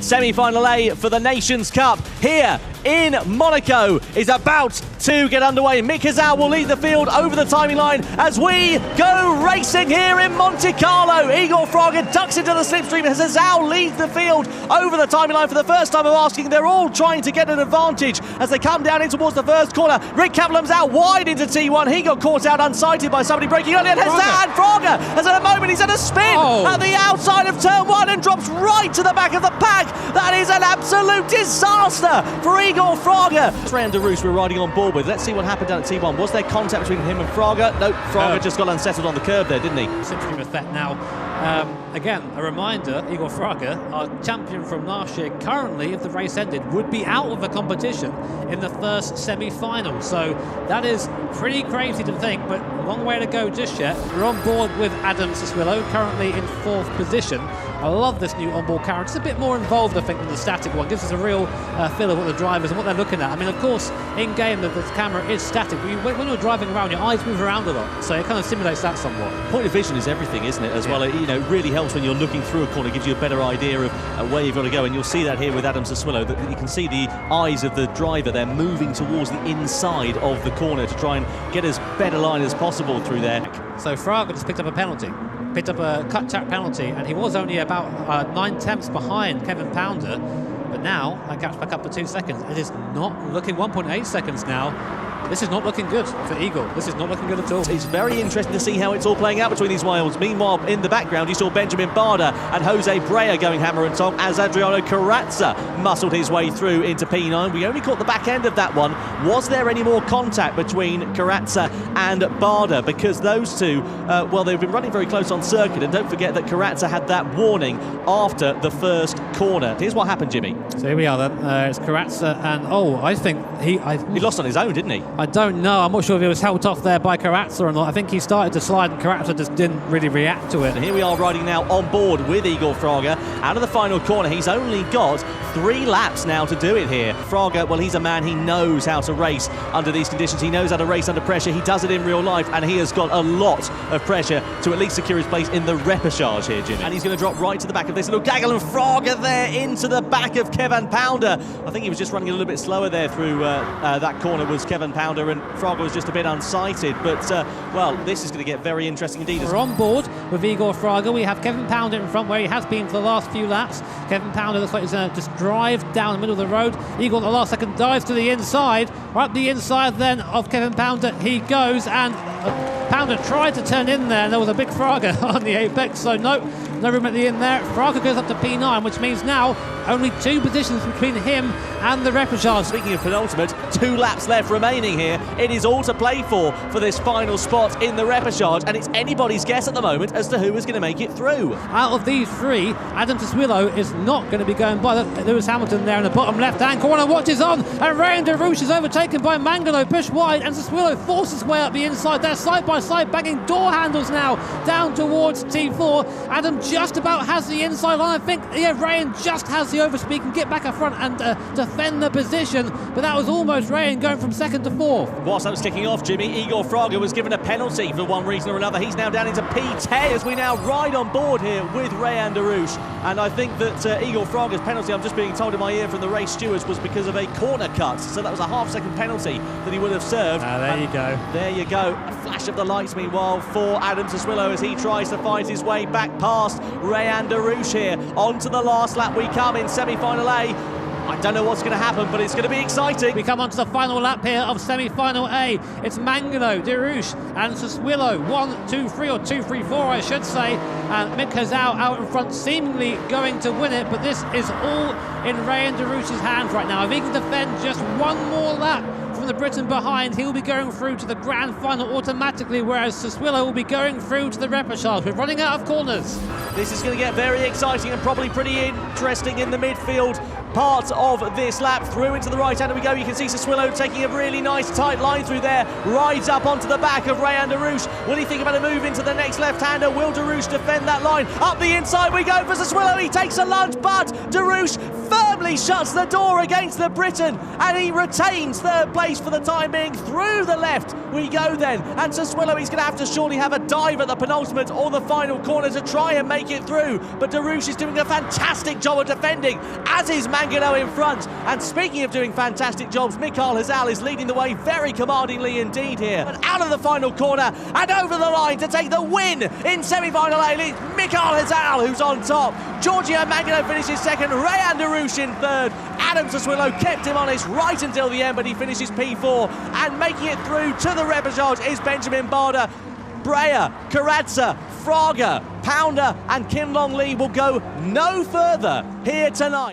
Semi-final A for the Nations Cup here in Monaco is about to get underway. Mick Hazal will lead the field over the timing line as we go racing here in Monte Carlo. Igor Fraga ducks into the slipstream as Hazal leads the field over the timing line for the first time of asking. They're all trying to get an advantage as they come down in towards the first corner. Rick Kaplan's out wide into T1. He got caught out unsighted by somebody breaking on it. Fraga has had a moment. He's had a spin at the outside of turn 1 and drops right to the back of the pack. That is an absolute disaster for Igor Fraga. Ray and DeRouche we're riding on board with. Let's see what happened down at T1. Was there contact between him and Fraga? No, Fraga just got unsettled on the curb there, didn't he? Slipstream effect now. Again, a reminder, Igor Fraga, our champion from last year, currently, if the race ended, would be out of the competition in the first semi-final. So that is pretty crazy to think, but a long way to go just yet. We're on board with Adam Siswillo, currently in 4th position. I love this new onboard camera. It's a bit more involved, I think, than the static one. Gives us a real feel of what the drivers and what they're looking at. I mean, of course, in-game, the camera is static. When you're driving around, your eyes move around a lot, so it kind of simulates that somewhat. Point of vision is everything, isn't it, as well? It, really helps when you're looking through a corner, gives you a better idea of where you've got to go, and you'll see that here with Adam Siswillo, that you can see the eyes of the driver. They're moving towards the inside of the corner to try and get as better line as possible through there. So Fraga just picked up a penalty. Picked up a cut-tap penalty, and he was only about 9/10 behind Kevin Pounder, but now that gap's back up to 2 seconds. It is not looking 1.8 seconds now. This is not looking good for Igor. This is not looking good at all. It's very interesting to see how it's all playing out between these wilds. Meanwhile, in the background, you saw Benjamin Barda and Jose Brea going hammer and tong as Adriano Carrazza muscled his way through into P9. We only caught the back end of that one. Was there any more contact between Carrazza and Barda? Because those two, well, they've been running very close on circuit, and don't forget that Carrazza had that warning after the first corner. Here's what happened, Jimmy. So here we are then. It's Carrazza, and I think he lost on his own, didn't he? I don't know. I'm not sure if he was held off there by Carrazza or not. I think he started to slide and Carrazza just didn't really react to it. And here we are riding now on board with Igor Fraga out of the final corner. He's only got 3 laps now to do it here. Fraga, well, he's a man, he knows how to race under these conditions. He knows how to race under pressure. He does it in real life, and he has got a lot of pressure to at least secure his place in the repechage here, Jimmy. And he's going to drop right to the back of this little gaggle, and Fraga there into the back of Kevin Pounder. I think he was just running a little bit slower there through that corner was Kevin Pounder, and Fraga was just a bit unsighted. But, well, this is going to get very interesting indeed. We're on board with Igor Fraga. We have Kevin Pounder in front where he has been for the last few laps. Kevin Pounder looks like he's going to just drive down the middle of the road. Igor, the last second, dives to the inside. Right the inside then of Kevin Pounder he goes, and Pounder tried to turn in there, and there was a big Fraga on the apex, so no room at the end there. Fraga goes up to P9, which means now only 2 positions between him and the repechage. Speaking of penultimate, 2 laps left remaining here. It is all to play for this final spot in the repechage, and it's anybody's guess at the moment as to who is going to make it through. Out of these 3, Adam Siswillo is not going to be going by. Lewis Hamilton there in the bottom left-hand corner. Watch is on, and Ray and DeRouche is overtaken by Mangano, pushed wide, and Siswillo forces his way up the inside. They're side by side, banging door handles now down towards T4. Adam just about has the inside line. I think, yeah, Rayan just has the overspeed, can get back up front and defend the position, but that was almost Rayan going from 2nd to 4th. Whilst that was kicking off, Jimmy, Igor Fraga was given a penalty for one reason or another. He's now down into P10 as we now ride on board here with Rayan DeRouche. And I think that Igor Fraga's penalty, I'm just being told in my ear from the race stewards, was because of a corner cut. So that was a half-second penalty that he would have served. There you go. There you go. A flash of the lights, meanwhile, for Adam Siswillo as he tries to find his way back past Rayan DeRouche here. On to the last lap we come in semi-final A. I don't know what's going to happen, but it's going to be exciting. We come on to the final lap here of semi-final A. It's Mangano, DeRouche and Siswillo. 1, 2, 3, or 2, 3, 4, I should say. And Mick Hazal out in front, seemingly going to win it, but this is all in Rayan DeRouche's hands right now. If he can defend just 1 more lap from the Briton behind, he'll be going through to the grand final automatically, whereas Siswillo will be going through to the repechage. We're running out of corners. This is going to get very exciting and probably pretty interesting in the midfield. part of this lap. Through into the right-hander we go. You can see Saswillo taking a really nice tight line through there. Rides up onto the back of Rayan Darush. Will he think about a move into the next left-hander? Will Darush defend that line? Up the inside we go for Saswillo. He takes a lunge, but Darush firmly shuts the door against the Briton, and he retains third place for the time being. Through the left we go then, and Saswillo, he's going to have to surely have a dive at the penultimate or the final corner to try and make it through, but Darush is doing a fantastic job of defending, as is Mangano in front. And speaking of doing fantastic jobs, Mikhail Hazal is leading the way very commandingly indeed here. But out of the final corner and over the line to take the win in semi-final A, it's Mikhail Hazal who's on top. Giorgio Mangano finishes second, Rayan Darush in third. Adam Saswillo kept him honest right until the end, but he finishes P4, and making it through to the repechage is Benjamin Barder. Breyer, Karadza, Fraga, Pounder and Kinlong Lee will go no further here tonight.